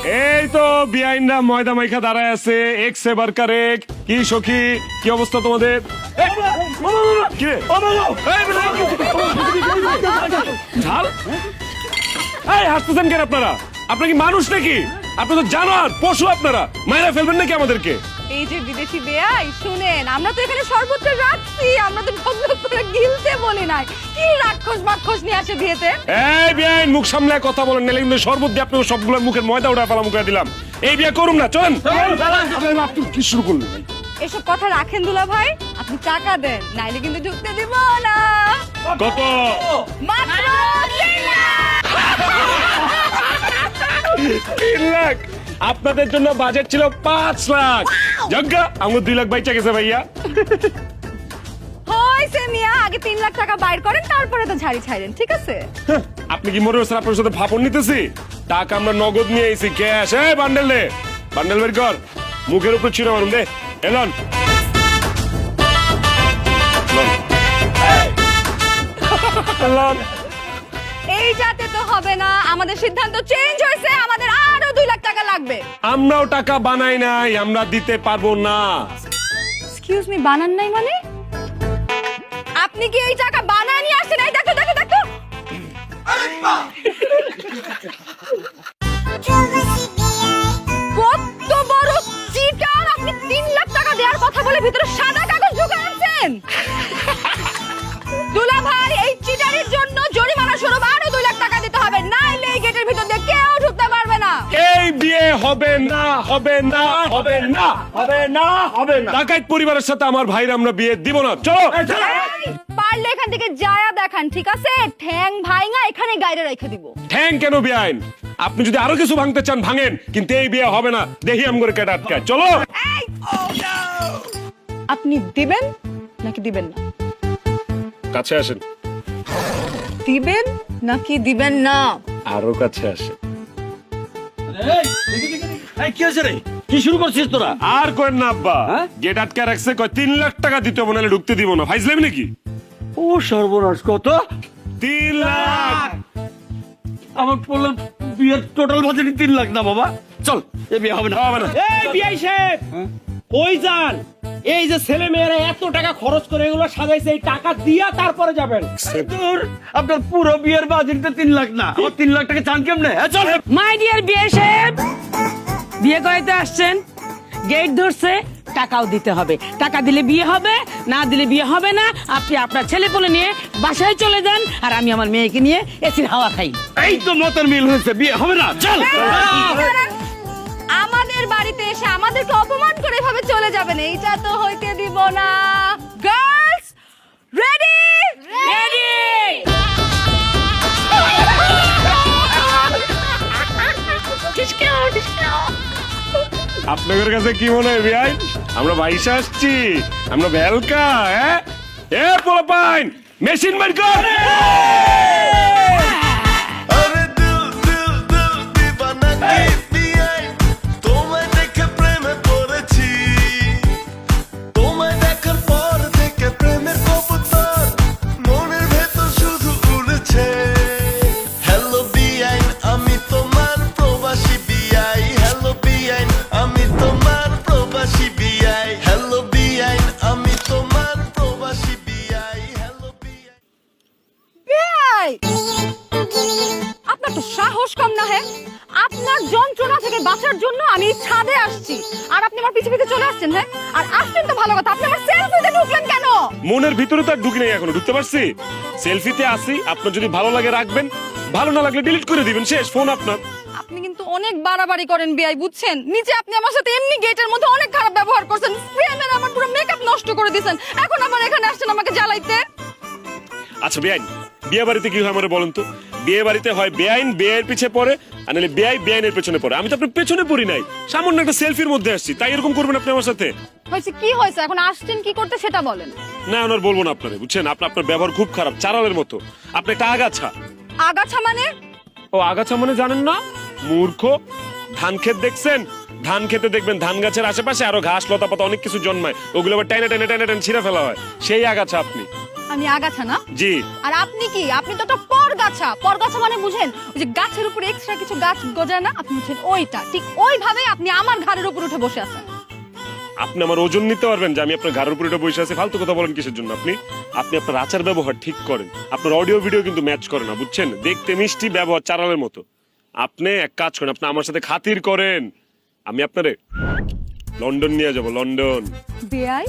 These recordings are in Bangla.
এই তো বিআইনরা ময়দা মাইখা দাঁড়ায় আছে এক সেবার কারেক। কি সখী, কি অবস্থা তোমাদের? কি রে? ঝাল এই হাসতেছেন কেন আপনারা? আপনারা কি মানুষ নাকি? আপনারা তো জানোয়ার, পশু। আপনারা মায়েরা ফেলবেন নাকি আমাদেরকে? এই যে বিদেশি বেয়াই শুনেন, আমরা তো এখানে সর্বত্র রাখছি, আমরা তো ভদ্র করে গিলতে বলি নাই। কি রাক্ষস বাক্ষস নিয়ে আসে বিয়েতে? এই বিআইন মুখ সামলায় কথা বলেন, নাহলে কিন্তু শরবত দিয়ে আপনাকে সবগুলোর মুখের ময়দা উঠা ফেলা মুখে দিলাম। এই বিয়ে করুন না, চলেন। আপনি কি শুরু করলেন? এসব কথা রাখেন দুলা ভাই, আপনি টাকা দেন, নাইলে কিন্তু ঢুকতে দিব না। কত? মাত্র 3 লাখ। আপনাদের জন্য বাজেট ছিল 5 লাখ। যজ্ঞা আমার 2 লাখ বাইচা গেছে ভাইয়া। হইছে মিয়া, আগে 3 লাখ টাকা বাইর করেন, তারপরে তো ঝাড়ি ছাইরেন, ঠিক আছে? আপনি কি মনে হচ্ছে আপনার সাথে ফাপড় নিতেছি? টাকা আমরা নগদ নিয়ে এসেছি, ক্যাশ। এই বান্ডেল দে, বান্ডেল বের কর। মুখের উপর ছিঁড়ে মারুন দে। Elon Elon. এই যাতে তো হবে না, আমাদের সিদ্ধান্ত চেঞ্জ হয়েছে, আমাদের আরো 2 লাখ টাকা লাগবে। আমরাও টাকা বানাই নাই, আমরা দিতে পারবো না। এক্সকিউজ মি, বানান নাই মানে? আপনি কি এই টাকা বানায় নিয়ে আসছেন? এই দেখো দেখো দেখো, কত বড় চিটার! আপনি 3 লাখ টাকা দেওয়ার কথা বলে ভিতরে সাদা কাগজ ঢুকে আনছেন। দুলা ভাই, এই চিটারের জন্য জরিমানা স্বরূপ আরো 2 লাখ টাকা দিতে হবে, নাইলে এই গেটের ভিতর দিয়ে কেউ ঢুকতে পারবে না। এই বিয়ে হবে না, হবে না, হবে না, হবে না, হবে না। ডাকাত পরিবারের সাথে আমার ভাইরা আমরা বিয়ে দিব না। চলো। পারলে এখান থেকে যায়া দেখান, ঠিক আছে? ঠ্যাং ভাইঙা এখানে গাইরে রেখে দিব। ঠ্যাং কেন বিআইন? আপনি যদি আরো কিছু ভাঙতে চান ভাঙেন, কিন্তু এই বিয়ে হবে না। দেখি আম করে কেটে আটকায়। চলো। আপনি দিবেন নাকি দিবেন না? কাছে আসেন। দিবেন নাকি দিবেন না? আরো কাছে আসেন। কি হয়েছে রে? কি শুরু করছিস তোরা? আর করেন না আব্বা, গেট আটকে রাখছে, কয় 3 লাখ টাকা দিতে হবে, নাহলে ঢুকতে দিব না। ফাইজলামি নাকি? ও সর্বনাশ, কত? 3 লাখ। আমার বললাম বিয়ের টোটাল বাজেট 3 লাখ না বাবা। চল, এ বিয়ে হবে না। হবে না। এই বিআই সাহেব, ওই যান। এই যে ছেলে মেয়েরা এত টাকা খরচ করে এগুলো সাজাইছে, এই টাকা দিয়া তারপরে যাবেন। দূর, আপনার পুরো বিয়ের বাজেট 3 লাখ না। আমার 3 লাখ টাকা চান কেমনে? চল। মাই ডিয়ার বিয়ে সাহেব, বিয়ে করাইতে আসছেন, গেট ধরছে, টাকাও দিতে হবে। টাকা দিলে বিয়ে হবে, না দিলে বিয়ে হবে না। আপনি আপনার ছেলে পুলে নিয়ে বাসায় চলে যান, আর আমি আমার মেয়েকে নিয়ে এসির হাওয়া খাই। এই তো মতের মিল হয়েছে, বিয়ে হবে না। চল। আমাদের বাড়িতে এসে আমাদেরকে অপমান করে এভাবে চলে যাবেন, এইটা তো হইতে দিব না। Girls ready? রেডি। আপনাদের কাছে কি মনে হয় বিআই? আমরা বাইশে আসছি, আমরা ভেলকা। হ্যাঁ, এ পোলাপাইন মেশিন বের কর। আরে দিল দিল দিল দিবানা কি বিয়াই, তোমায় দেখে প্রেমে পড়েছি, তোমায় দেখার পর থেকে প্রেমের কবুতর মনের ভেতর শুধু উড়ছে। হ্যালো বিয়াই, আমি তোমার প্রবাসী বিয়াই। হ্যালো বিয়াই, আমি তোমার প্রবাসী বিয়াই। হ্যালো বিয়াই, আমি তোমার প্রবাসী বিয়াই। হ্যালো বিয়াই। বেয়াই, আপনার তো সাহস কম না? হ্যাঁ, আপনার যন্ত্রণা থেকে বাঁচার জন্য আমি এই ছাদে আসছি, আর আপনি আমার পিছে পিছে চলে আসছেন। হ্যাঁ, আর আসছেন তো ভালো কথা, আপনি আমার সেলফিতে ঢুকলেন কেন? মনের ভিতরে তো আর ঢুকি নাই, এখনো ঢুকতে পারছি। সেলফিতে আসি, আপনার যদি ভালো লাগে রাখবেন, ভালো না লাগলে ডিলিট করে দিবেন, শেষ। ফোন আপনার। আপনি কিন্তু অনেক বাড়াবাড়ি করেন বিয়াই, বুঝছেন? নিচে আপনি আমার সাথে এমনি গেটের মধ্যে অনেক খারাপ ব্যবহার করছেন, স্প্রে মেরে আমার পুরো মেকআপ নষ্ট করে দিয়েছেন, এখন আবার এখানে আসছেন আমাকে জ্বালাইতে। আচ্ছা বেআইন, বিয়ে বাড়িতে কি হয় আমার বলেন তো? বিয়ে বাড়িতে হয় বেআইন বেয়ের পিছে পড়ে, আর নাহলে বেআই বেআইনের পেছনে পড়ে। আমি তো আপনার পেছনে পড়ি নাই, সামান্য একটা সেলফির মধ্যে আসছি, তাই এরকম করবেন আপনি আমার সাথে? হয়েছে কি হয়েছে, এখন আসছেন কি করতে সেটা বলেন। না, ওনার বলবো না আপনারে, বুঝছেন? আপনার ব্যবহার খুব খারাপ, চারালের মতো। আপনি একটা আগাছা। আগাছা মানে? ও আগাছা মানে জানেন না? মূর্খ। ধান ক্ষেত দেখছেন? ধান খেতে দেখবেন ধান গাছের আশেপাশে আরো ঘাস লতা পাতা অনেক কিছু জন্মায়, ওগুলো আবার টেনে টেনে টেনে টেনে ছিঁড়ে ফেলা হয়, সেই আগাছা আপনি। আমি আগাছা না? জি। আর আপনি কি? আপনি তো একটা পরগাছা। পরগাছা মানে বুঝেন ওই যে গাছের উপরে এক্সট্রা কিছু গাছ গজায় না, আপনি বুঝেন ওইটা। ঠিক ওইভাবে আপনি আমার ঘাড়ের উপর উঠে বসে আছেন। আপনি আমার ওজন নিতে পারবেন যে আমি আপনার ঘাড়ের উপরে বসে আছি? ফালতু কথা বলেন কিসের জন্য আপনি? আপনি আপনার আচার ব্যবহার ঠিক করেন, আপনার অডিও ভিডিও কিন্তু ম্যাচ করে না, বুঝছেন? দেখতে মিষ্টি, ব্যবহার চারালের মতো। আপনি এক কাজ করেন, আপনি আমার সাথে খাতির করেন, আমি আপনারে লন্ডন নিয়ে যাব, লন্ডন। বেয়াই,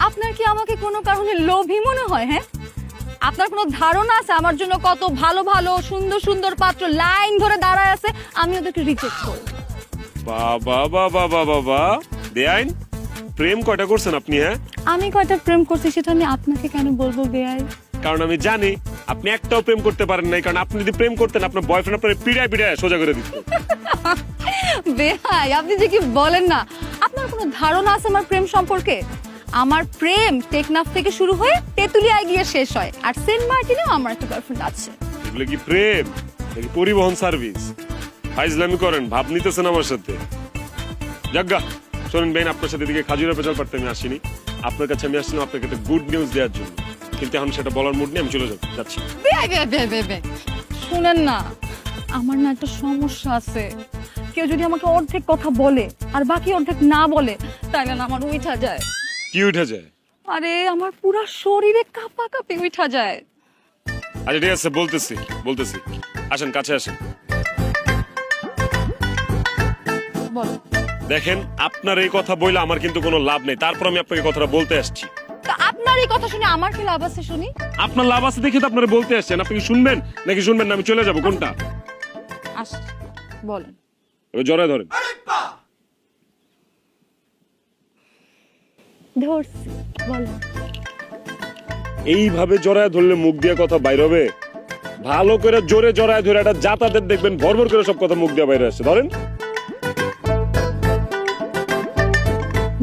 আপনার কি আমাকে কোনো কারণে লোভী মনে হয়? হ্যাঁ, আপনার কোনো ধারণা আছে আমার জন্য কত ভালো ভালো সুন্দর সুন্দর পাত্র লাইন ধরে দাঁড়ায় আছে, আমি ওদেরকে রিজেক্ট করব? বাবা বাবা বাবা বাবা, বেআইন প্রেম কয়টা করছেন আপনি? হ্যাঁ, আমি কয়টা প্রেম করছি সেটা আমি আপনাকে কেন বলবো বেয়াই? কারণ আমি জানি আপনি একটাও প্রেম করতে পারেন নাই, কারণ আপনি যদি প্রেম করতেন আপনার বয়ফ্রেন্ড আপনার পিড়ায় পিড়ায় সোজা করে দিত। বেয়াই, আপনি যে কি বলেন না, আপনার কোনো ধারণা আছে আমার প্রেম সম্পর্কে? আমার প্রেম টেকনাফ থেকে শুরু হয়ে তেতুলিয়ায় গিয়ে শেষ হয়, আর সেন্ট মার্টিনেও আমার একটা গার্লফ্রেন্ড আছে। এগুলো কি প্রেম নাকি পরিবহন সার্ভিস? ফাইজলামি করেন, ভাব নিতেছেন আমার সাথে। জাগ্গা শোনেন বেন, আপনার সাথে এদিকে খাজুরা পেঁচাল পারতে আমি আসিনি, আপনার কাছে আমি আসছিলাম আপনাকে একটা গুড নিউজ দেওয়ার জন্য, কিন্তু এখন সেটা বলার মুড নিয়ে আমি চলে যাচ্ছি। বেয়াই বেয়াই বেয়াই বেয়াই বেয়াই, শুনেন না, আমার না একটা সমস্যা আছে। কেউ যদি আমাকে অর্ধেক কথা বলে আর বাকি অর্ধেক না বলে, তাহলে না আমার উঠা যায়। কি উঠে যায়? আরে আমার পুরো শরীরে কাঁপা কাঁপি উঠা যায়। আচ্ছা ঠিক আছে, বলতেছি বলতেছি, আসেন কাছে আসেন। বলো। দেখেন, আপনার এই কথা বইলে আমার কিন্তু কোনো লাভ নেই, তারপর আমি আপনাকে কথাটা বলতে আসছি। তা আপনার এই কথা শুনে আমার কি লাভ আছে শুনি? আপনার লাভ আছে দেখে তো আপনারা বলতে আসছেন। আপনি কি শুনবেন নাকি শুনবেন না? আমি চলে যাব, কোনটা? আস, বলেন। এবার জড়ায় ধরেন। ধরছি, বলেন। এইভাবে জড়ায় ধরলে মুখ দিয়ে কথা বাইর হবে? ভালো করে জোরে জড়ায় ধরে একটা জাতাদের দেখবেন ভরভর করে সব কথা মুখ দিয়ে বাইরে আসছে। ধরেন।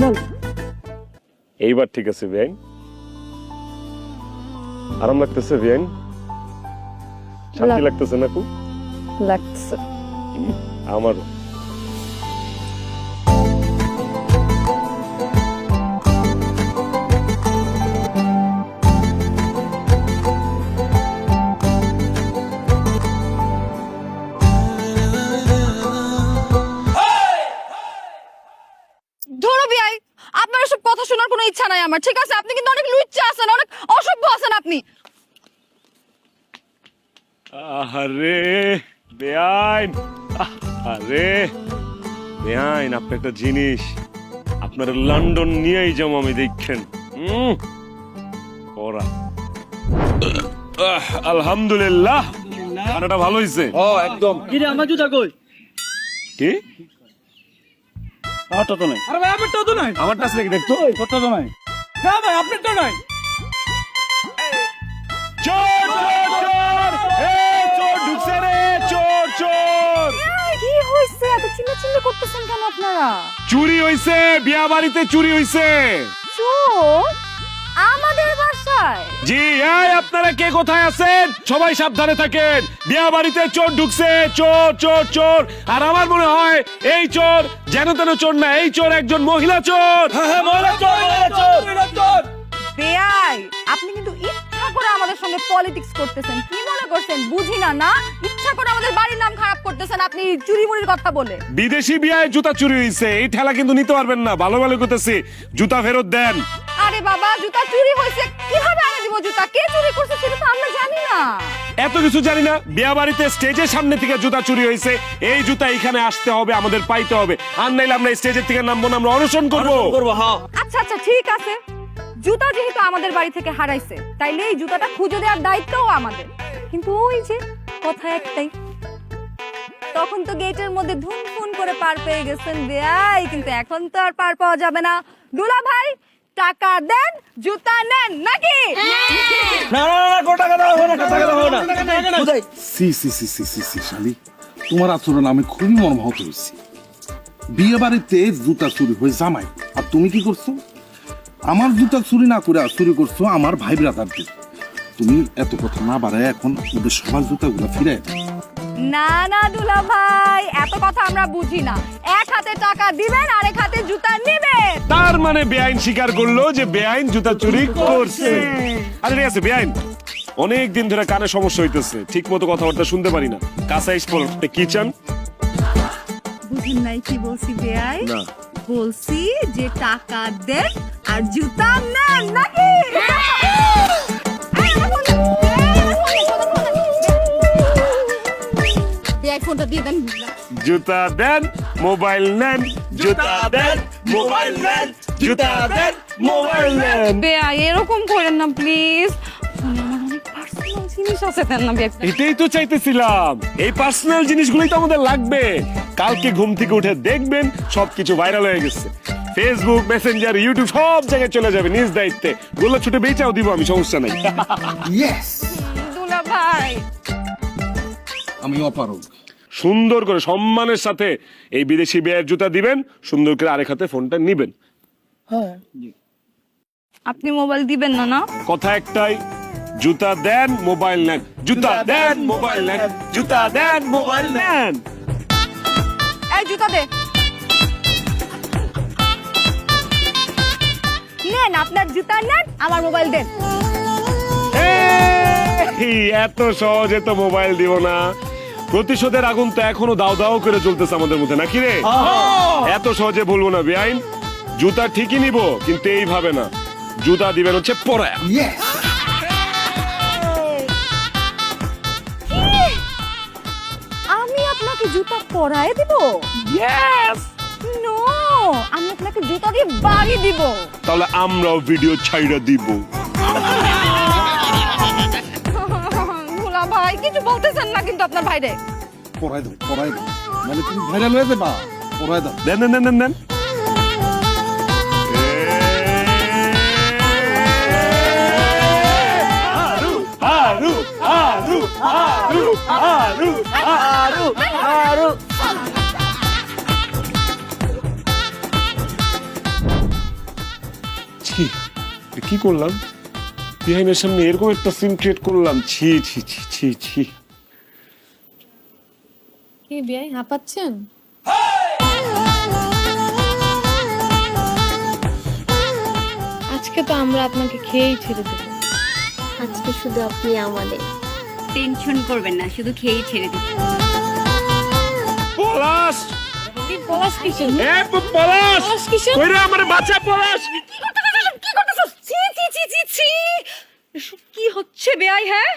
বল। এইবার ঠিক আছে বেআইন? আরাম লাগতেছে বেআইন? শান্তি লাগতেছে না খুব? লাগছে। আমারও। ধরো বিয়াই, আপনার এসব কথা শোনার কোনো ইচ্ছা নাই আমার, ঠিক আছে? আপনি কিন্তু অনেক লুচ্চা আছেন, অনেক অসভ্য আছেন আপনি। আরে বেআইন, আরে বেআইন, আপনি একটা জিনিস, আপনার লন্ডন নিয়েই যাবো আমি, দেখছেন। ওরা আলহামদুলিল্লাহ, খানাটা ভালো হয়েছে। ও একদম। কি রে, আমার জুতা কই? কি আমারটা তো নাই। আরে ভাই, আমারটাও তো নাই। আমারটা আছে নাকি দেখতো? তোরটা তো নাই। না ভাই, আপনার তো নাই। চোর চোর চোর, এই চোর ঢুকছে রে, চোর চোর। কি হইছে? এত চিল্লাচিল্লি করতেছেন কেন আপনারা? চুরি হইছে, বিয়া বাড়িতে চুরি হইছে। চোর আমাদের বাসায়? জি, এই আপনারা কে কোথায় আছেন সবাই সাবধানে থাকেন, বিয়া বাড়িতে চোর ঢুকছে, চোর চোর চোর। আর আমার মনে হয় এই চোর যেন তেন চোর না, এই চোর একজন মহিলা চোর। বেয়াই, আপনি কিন্তু ইচ্ছা করে আমাদের সঙ্গে পলিটিক্স করতেছেন। কি মনে করছেন বুঝি না? না, ইচ্ছা করে আমাদের বাড়ির নাম খারাপ করতেছেন আপনি চুরি মুড়ির কথা বলে। বিদেশি বিয়ায় জুতা চুরি হইছে, এই ঠেলা কিন্তু নিতে পারবেন না, ভালো ভালো করতেছি, জুতা ফেরত দেন। আরে বাবা, জুতা চুরি হয়েছে, কিভাবে আনে দিব জুতা? কে চুরি করছে সেটা তো আমরা জানি না। এত কিছু জানি না, বিয়া বাড়িতে স্টেজের সামনে থেকে জুতা চুরি হয়েছে, এই জুতা এখানে আসতে হবে, আমাদের পাইতে হবে, আর নাইলে আমরা স্টেজের থেকে নামবো না, আমরা অনশন করবো। আচ্ছা আচ্ছা ঠিক আছে, জুতা যেহেতু আমাদের বাড়ি থেকে হারাইছে, তাইলে এই জুতাটা খুঁজে দেওয়ার দায়িত্বও আমাদের। কিন্তু ওই যে কথা একটাই, তখন তো গেটের মধ্যে ধুমফুন করে পার পেয়ে গেছেন বেয়াই, কিন্তু এখন তো আর পার পাওয়া যাবে না। দুলা ভাই, টাকা দেন, জুতা নেন নাকি? না না না, কোনো টাকা দাও না, টাকা দাও না। বুঝাই। সি সি সি সি সি সি শালি, তোমার আচরণ আমি খুবই মর্মাহত হয়েছি। বিয়ে বাড়িতে জুতা চুরি হয়ে জামাই, আর তুমি কি করছো? আমার জুতা চুরি না করে চুরি করছো আমার ভাই ব্রাদারদের। তুমি এত কথা না বাড়ায় এখন ওদের সবার জুতাগুলো ফিরে না না দুলা ভাই, এত কথা আমরা বুঝি না। এক হাতে টাকা দিবেন আর এক হাতে জুতা নেবেন। তার মানে বেআইন স্বীকার করলো যে বেআইন জুতা চুরি করছে। আরে ঠিক আছে বেআইন, অনেক দিন ধরে কানে সমস্যা হইতেছে, ঠিক মতো কথাবার্তা শুনতে পারি না। কাছে এসে বলো কি চান? বুঝেন নাই কি বলছি বেয়াই? না বলছি যে টাকা দেন আর জুতা নেন নাকি? বেয়াই ফোনটা দিয়ে দেন। জুতা দেন মোবাইল নেন, জুতা দেন মোবাইল নেন, জুতা দেন মোবাইল নেন। বেয়াই এরকম করেন না প্লিজ, আমার অনেক পার্সোনাল জিনিস আছে, দেন না বেয়াই। এটাই তো চাইতেছিলাম, এই পার্সোনাল জিনিসগুলোই তো আমাদের লাগবে। কালকে ঘুম থেকে উঠে দেখবেন সবকিছু ভাইরাল হয়ে গেছে, ফেসবুক, মেসেঞ্জার, ইউটিউব সব জায়গায় চলে যাবে নিজ দায়িত্বে। গোলা ছুটে বেচাও দিব আমি, সমস্যা নাই। ইয়েস, দুলা ভাই আমি অপারগ। সুন্দর করে সম্মানের সাথে এই বিদেশি বেয়ের জুতা দিবেন, সুন্দর করে আরেক হাতে ফোনটা নিবেন। আপনি মোবাইল দিবেন না? না কথা একটাই, জুতা দেন মোবাইল নেন, জুতা দেন মোবাইল নেন, জুতা দেন মোবাইল নেন। এই জুতা দে। নেন আপনার জুতা নেন, আমার মোবাইল দেন। এই, এত সহজে তো মোবাইল দিব না। প্রতিশোধের আগুন তো এখনো দাও দাও করে চলতেছে আমাদের মধ্যে, নাকি রে? এত সহজে বলবো না বেআইন, জুতা ঠিকই নিব কিন্তু এইভাবে না, জুতা দিবেন হচ্ছে পরায়া। ইয়েস, আমি আপনাকে জুতা পরায় দিব? ইয়েস। নো, আমি আপনাকে জুতা দিয়ে বাড়ি দিব। তাহলে আমরাও ভিডিও ছাইড়া দিব। ভোলা ভাই কিছু বলতেছেন না কিন্তু আপনার ভাইরে। পড়াই দাও, পড়াই দাও, মানে তুমি ভাইরাল হয়ে যাবা। পড়াই দাও। দেন দেন দেন দেন দেন। হারু হারু হারু হারু হারু হারু হারু। ছি, কি করলাম? বিহাইনের সামনে এরকম একটা সিন ক্রিয়েট করলাম। ছি ছি ছি ছি ছি। কি বিয়াই হাঁপাচ্ছেন? আজকে তো আমরা আপনাকে খেয়েই ছেড়ে দেব। আজকে শুধু আপনি আমাদের। টেনশন করবেন না, শুধু খেয়েই ছেড়ে দিব। পলাশ! কি পলাশ কিসের? এ পলাশ! পলাশ কিসের? কইরা আমারে বাঁচা পলাশ! কি করতেছস? ছি ছি ছি ছি ছি, এসব কি হচ্ছে বেয়াই? হ্যাঁ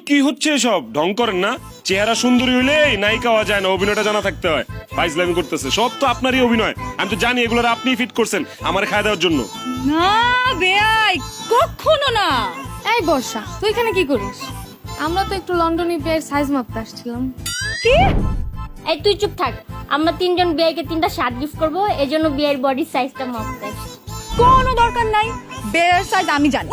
কি হচ্ছে এসব? ঢং করেন না। চেহারা সুন্দরী হইলে নায়িকা হওয়া যায় না, অভিনয়টা জানা থাকতে হয়। ফাইজলামি করতেছে, সব তো আপনারই অভিনয়। আমি তো জানি এগুলোর আপনিই ফিট করছেন আমার খাওয়া দেওয়ার জন্য। না বেয়াই, কখনো না। এই বর্ষা, তুই এখানে কি করিস? আমরা তো একটু লন্ডনে বিয়ের সাইজ মাপতে আসছিলাম। কি? এই তুই চুপ থাক। আমরা তিনজন বিয়েকে 3টা শার্ট গিফট করব, এজন্য বিয়ের বডি সাইজটা মাপতে আসছি। কোনো দরকার নাই, বেয়ার সাইজ আমি জানি।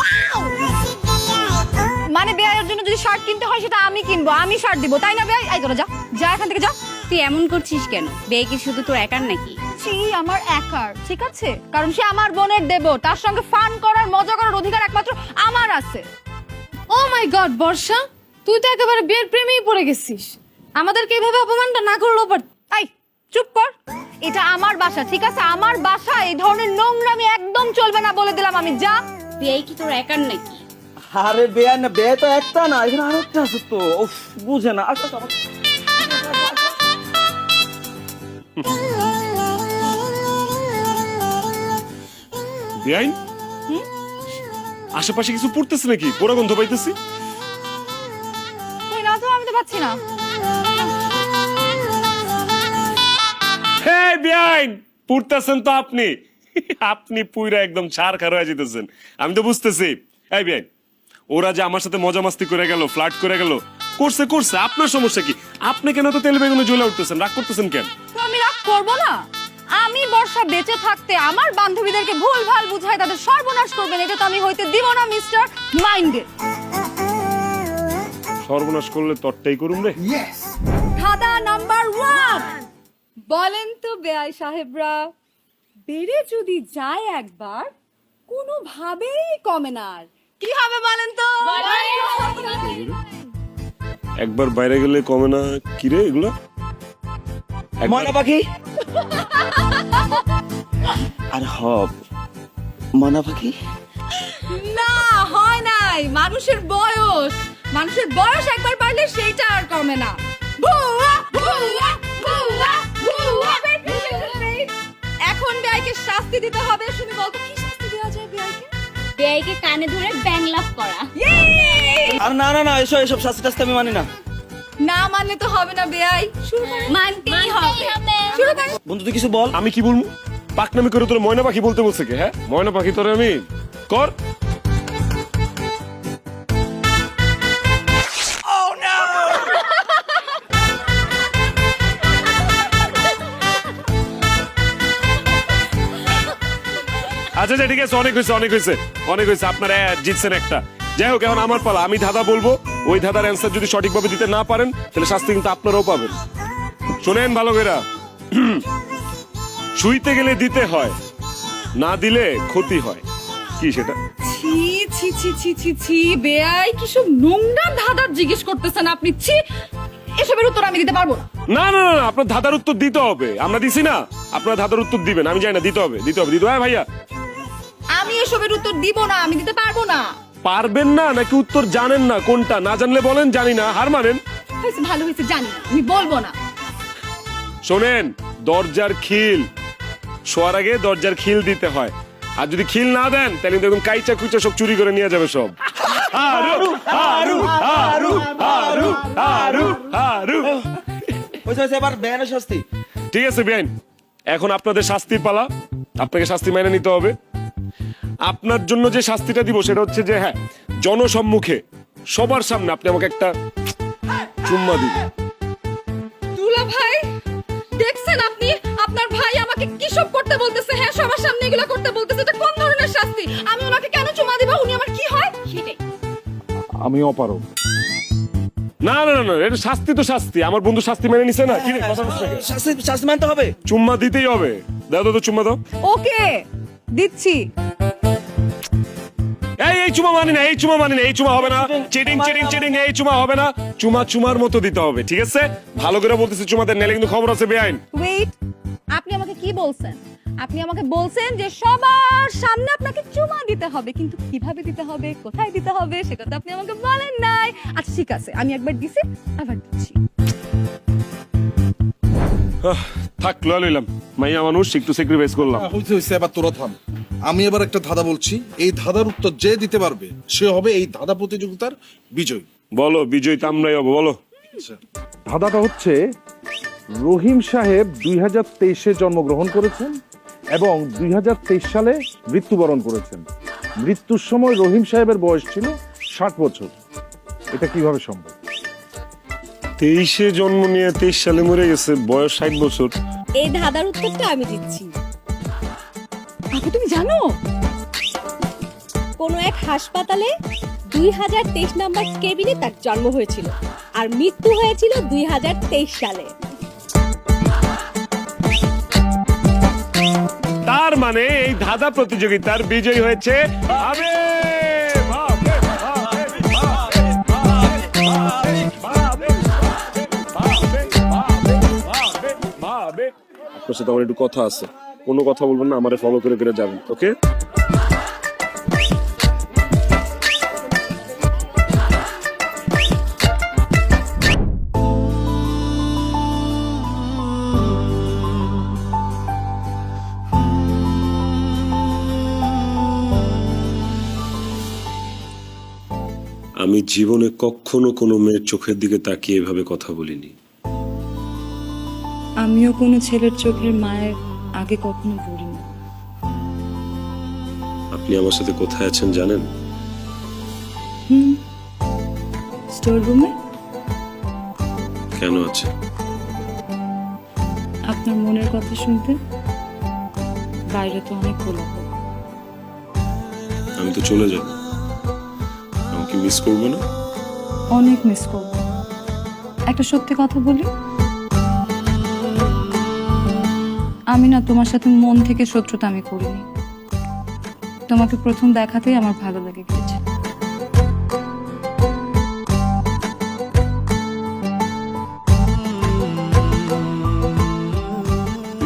মানে বেয়ার জন্য যদি শার্ট কিনতে হয় সেটা আমি কিনবো, আমি শার্ট দিব, তাই না বেয়াই? এই তোরা যা যা এখান থেকে যা। তুই এমন করছিস কেন? বেয়ে কি শুধু তোর একার নাকি? ছি, আমার একার, ঠিক আছে? কারণ সে আমার বোনের দেবো, তার সঙ্গে ফান করার, মজা করার অধিকার একমাত্র আমার আছে। ও মাই গড বর্ষা, তুই তো একেবারে বিয়ের প্রেমেই পড়ে গেছিস। আমাদেরকে এইভাবে অপমানটা না করলেও পারত। এই চুপ কর, এটা আমার বাসা, ঠিক আছে? আমার বাসা, এই ধরনের নোংরামি একদম চলবে না বলে দিলাম আমি। যা। বেয়ে কি তোর একার নাকি? আরে বেয়া না, বেয়া তো একটা না, এখানে আরো একটা আছে তো। উফ, বুঝে না। আচ্ছা আচ্ছা, বেআইন, আশেপাশে কিছু পড়তেছে নাকি? পোড়া গন্ধ পাইতেছি। কই না তো, আমি তো পাচ্ছি না। হে বেআইন, পড়তেছেন তো আপনি। আপনি পুইরা একদম ছাড় খার হয়ে যেতেছেন, আমি তো বুঝতেছি। এই বেআইন, ওরা যে আমার সাথে মজা মাস্তি করে গেল, ফ্লার্ট করে গেল, করছে করছে, আপনার সমস্যা কি? আপনি কেন তো তেল বেগুনে জ্বলে উঠতেছেন? রাগ করতেছেন কেন? তো আমি রাগ করবো না? আমি বর্ষা বেঁচে থাকতে আমার বান্ধবীদেরকে ভুল ভাল বুঝায় তাদের সর্বনাশ করবেন, এটা তো আমি হইতে দিব না মিস্টার মাইন্ডেড। সর্বনাশ করলে তরটাই করুন রে। ইয়েস, ধাঁধা নাম্বার 1, বলেন তো বেআই সাহেবরা, বেড়ে যদি যায় একবার কোনোভাবেই কমে না আর, কি হবে বলেন তো? একবার বাইরে গেলে কমে না কিরে এগুলো ময়না পাখি আর হব ময়না পাখি না হয় নাই, মানুষের বয়স একবার বাড়লে সেইটা আর কমে না। ভুয়া, ভুয়া, ভুয়া, ভুয়া। এখন বেয়াইকে শাস্তি দিতে হবে। শুনি বলতো কি শাস্তি দেওয়া যায় বেয়াইকে? বেআইকে কানে ধরে ব্যাং লাভ করা। আর না না না এসব শাস্তি টাস্তি আমি মানি না। না মানলে তো হবে না বেয়াই, শুরু করেন। মানতেই হবে। শুরু করেন। বন্ধু তুই কিছু বল। আমি কি বলবো? পাকনামি করে তোর ময়না পাখি বলতে বলছে কে? হ্যাঁ ময়না পাখি তোরে আমি কর। আচ্ছা আচ্ছা ঠিক আছে, অনেক হয়েছে আপনারা জিতছেন একটা। যাই হোক এখন আমার পালা, আমি ধাঁধা বলবো, ওই ধাঁধার অ্যান্সার যদি সঠিকভাবে দিতে না পারেন তাহলে শাস্তি কিন্তু আপনারাও পাবেন। শোনেন ভালো করে, শুইতে গেলে দিতে হয়, না দিলে ক্ষতি হয়। কি সেটা? ছি ছি ছি ছি ছি ছি বেয়াই কি সব নোংরা ধাঁধা জিজ্ঞেস করতেছেন আপনি? ছি, এসবের উত্তর আমি দিতে পারবো না। না না না আপনার ধাঁধার উত্তর দিতে হবে, আমরা দিছি না, আপনার ধাঁধার উত্তর দিবেন। আমি জানি না, দিতে হবে ভাইয়া। আমি এসবের উত্তর দিব না, আমি দিতে পারবো না। পারবেন না নাকি উত্তর জানেন না? কোনটা না জানলে বলেন জানি না, হার মানেন। হয়েছে, ভালো হয়েছে, জানি না, আমি বলবো না। শোনেন, দরজার খিল শোয়ার আগে দরজার খিল দিতে হয়, আর যদি খিল না দেন তাহলে কিন্তু একদম কাইচা কুইচা সব চুরি করে নিয়ে যাবে সব। হারু হারু হারু হারু হারু হারু। হয়েছে এবার বেয়ানের শাস্তি। ঠিক আছে বেআইন, এখন আপনাদের শাস্তির পালা। আপনাকে শাস্তি মেনে নিতে হবে। আপনার জন্য যে শাস্তিটা দিব সেটা হচ্ছে যে, হ্যাঁ, জনসম্মুখে সবার সামনে আপনি আমাকে একটা চুম্মা দিবেন। দুলা ভাই, দেখছেন আপনি আপনার ভাই আমাকে কি সব করতে বলতেছে? হ্যাঁ, সবার সামনে এগুলো করতে বলতেছে। এটা কোন ধরনের শাস্তি? আমি ওনাকে কেন চুমা দিব? উনি আমার কি হয়? সেটাই। আমি অপারগ। না না না না, এটা শাস্তি তো শাস্তি। আমার বন্ধু শাস্তি মেনে নিছে না, কি রে? কথা বলছিস নাকি? শাস্তি মানতে হবে। চুম্মা দিতেই হবে। দাও তো চুম্মা দাও। ওকে, দিচ্ছি। এই চুমা মানি না, এই চুমা হবে না। চিটিং, এই চুমা হবে না। চুমার মতো দিতে হবে, ঠিক আছে? ভালো করে বলতেছি, চুমা দেন, নাহলে কিন্তু খবর আছে বেআইন। ওয়েট, আপনি আমাকে কি বলছেন? আপনি আমাকে বলছেন যে সবার সামনে আপনাকে চুমা দিতে হবে, কিন্তু কিভাবে দিতে হবে, কোথায় দিতে হবে সেটা তো আপনি আমাকে বলেন নাই। আচ্ছা ঠিক আছে, আমি একবার দিছি, আবার দিচ্ছি। থাক, লইলাম, মাইয়া মানুষ, একটু স্যাক্রিফাইস করলাম। হয়েছে, এবার তোরা থাম। আমি এবার একটা ধাঁধা বলছি, এই ধাঁধার উত্তর যে দিতে পারবে সে হবে এই ধাঁধা প্রতিযোগিতার বিজয়ী। বলো, বিজয়ী তো আমরাই হবো, বলো। ধাঁধাটা হচ্ছে, রহিম সাহেব 2023-এ জন্মগ্রহণ করেছেন এবং 2023 সালে মৃত্যুবরণ করেছেন। মৃত্যুর সময় রহিম সাহেবের বয়স ছিল 60 বছর। এটা কিভাবে সম্ভব? 23-এ জন্ম নিয়ে 23 সালে মরে গেছে, বয়স 60 বছর। এই ধাঁধার উত্তরটা আমি দিচ্ছি। আপু তুমি জানো? কোনো এক হাসপাতালে 2023 নাম্বার কেবিনে তার জন্ম হয়েছিল আর মৃত্যু হয়েছিল 2023 সালে। তার মানে এই ধাঁধা প্রতিযোগিতার বিজয়ী হয়েছে আমি। আপনার সাথে আমার একটু কথা আছে, কোনো কথা বলবেন না, আমারে ফলো করে করে যাবেন, ওকে? আমি জীবনে কখনো কোনো মেয়ের চোখের দিকে তাকিয়ে এভাবে কথা বলিনি। আমিও কোনো ছেলের চোখের মায়ের আগে কখনো পড়িনি। আপনি আমার সাথে কোথায় আছেন জানেন? স্টোর রুমে। কেন আছে? আপনার মনের কথা শুনতে। বাইরে তো অনেক কোলাহল। আমি তো চলে যাব, আমাকে মিস করবো না? অনেক মিস করব। একটা সত্যি কথা বলি, আমি না তোমার সাথে মন থেকে শত্রুতা আমি করিনি। তোমাকে প্রথম দেখাতেই আমার ভালো লেগে গেছে।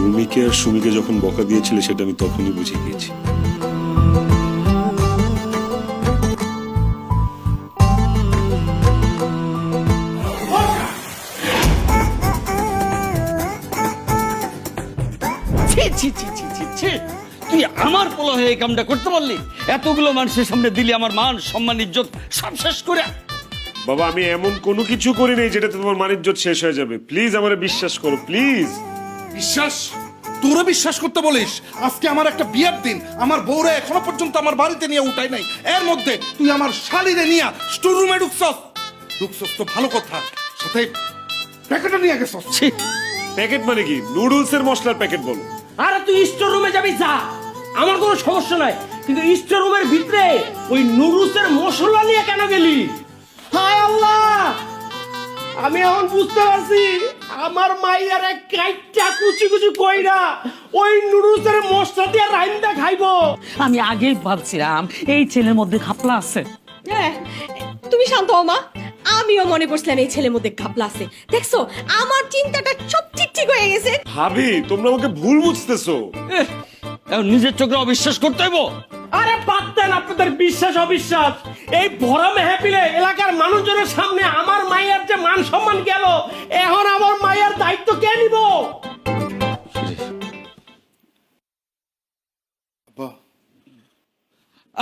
রুমিকে আর সুমিকে যখন বকা দিয়েছিলে সেটা আমি তখনই বুঝে গিয়েছি। ছি ছি ছি ছি ছি ছি তুই আমার পোলা হয়ে এই কামটা করতে পারলি? এতগুলো মানুষের সামনে দিলি আমার মান সম্মান ইজ্জত সব শেষ করে। বাবা আমি এমন কোনো কিছু করি নাই যেটাতে তোমার মানিজ্জত শেষ হয়ে যাবে। প্লিজ আমারে বিশ্বাস করো প্লিজ। বিশ্বাস? তোরা বিশ্বাস করতে বলিস? আজকে আমার একটা বিয়ের দিন, আমার বউরা এখনো পর্যন্ত আমার বাড়িতে নিয়ে উঠাই নাই, এর মধ্যে তুই আমার শালিরে নিয়ে স্টোর রুমে ঢুকছস তো ভালো কথা, সাথে প্যাকেটও নিয়ে গেছস। ছি প্যাকেট মানে কি? নুডলসের মশলার প্যাকেট বলো। আরে তুই স্টোর রুমে যাবি যা, আমার কোনো সমস্যা নাই, কিন্তু স্টোর রুমের ভিতরে ওই নুডলসের মশলা নিয়ে কেন গেলি? হায় আল্লাহ, আমি এখন বুঝতে পারছি আমার মাইয়ার কাইটা কুচি কুচি কইরা ওই নুডলসের মশলা দিয়ে রাইন্দা খাইবো। আমি আগেই ভাবছিলাম এই ছেলের মধ্যে খাপলা আছে। হ্যাঁ, তুমি শান্ত হও মা, আমিও মনে করছিলাম এই ছেলের মধ্যে ঘাপলা আছে। দেখছো আমার চিন্তাটা সব ঠিক হয়ে গেছে। ভাবি তোমরা আমাকে ভুল বুঝতেছো। এখন নিজের চোখে অবিশ্বাস করতে হইব? আরে বাদ দেন আপনাদের বিশ্বাস অবিশ্বাস। এই ভরা মেহফিলে এলাকার মানুষজনের সামনে আমার মাইয়ার যে মান সম্মান গেল, এখন আমার মাইয়ার দায়িত্ব কে নিব?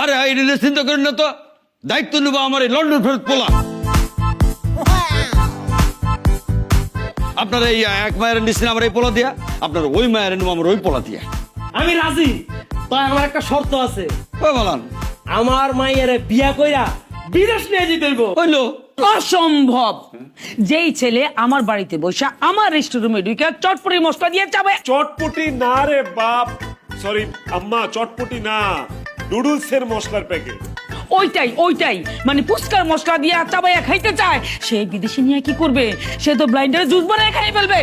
আরে এই নিয়ে চিন্তা করেন না তো, দায়িত্ব নেবো আমার এই লন্ডন ফেরত পোলা। আপনার এই এক মায়ের নিচ্ছেন আমার এই পোলা দিয়া, আপনার ওই মায়ের নেবো আমার ওই পোলা দিয়া। আমি রাজি, তাই আমার একটা শর্ত আছে। ওই বলান আমার মাইয়ারে বিয়া কইরা বিদেশ নিয়ে যেতে হইব। হইলো অসম্ভব। যেই ছেলে আমার বাড়িতে বসে আমার রেস্টুরেন্টে ঢুকে চটপটি মশলা দিয়ে চাবে। চটপটি না রে বাপ, সরি আম্মা, চটপটি না, নুডলসের মশলার প্যাকেট। ওইটাই মানে ফুচকার মশলা দিয়ে চাবাইয়া খাইতে চায়, সে বিদেশে নিয়ে কি করবে? সে তো ব্লাইন্ডারে জুস বানায় খাই ফেলবে।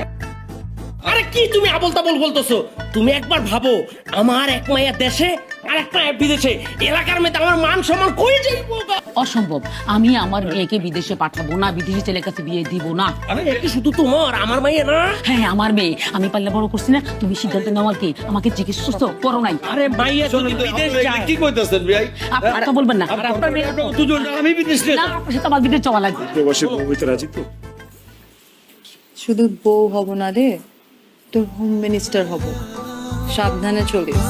আরে কি তুমি আবল তাবল বলতেছো? তুমি একবার ভাবো, আমার এক মাইয়া দেশে আর এক মাইয়া বিদেশে, এলাকার মধ্যে আমার মান সম্মান কই যাইবো? অসম্ভব। আমি আমার মেয়েকে বিদেশে পাঠাবো না, বিদেশি ছেলের কাছে বিয়ে দিব না। আরে এটা শুধু তোমার, আমার মাইয়া না। হ্যাঁ আমার মেয়ে, আমি পাল্লা বড় করছি না। তুমি সিদ্ধান্ত নেওয়ার কি? আমাকে জিজ্ঞেস করছো, করো নাই। আরে মাইয়া যদি বিদেশ যায়, কি কইতাছেন ভাই? আপনার তো বলবেন না। আপনার মেয়ে দুজন আমি বিদেশ না, আপনার সাথে আমার বিদেশ যাওয়া লাগবে। প্রবাসী বউ হইতে রাজি তো? শুধু বউ হব না রে, তোর হোম মিনিস্টার হব। সাবধানে চলিস।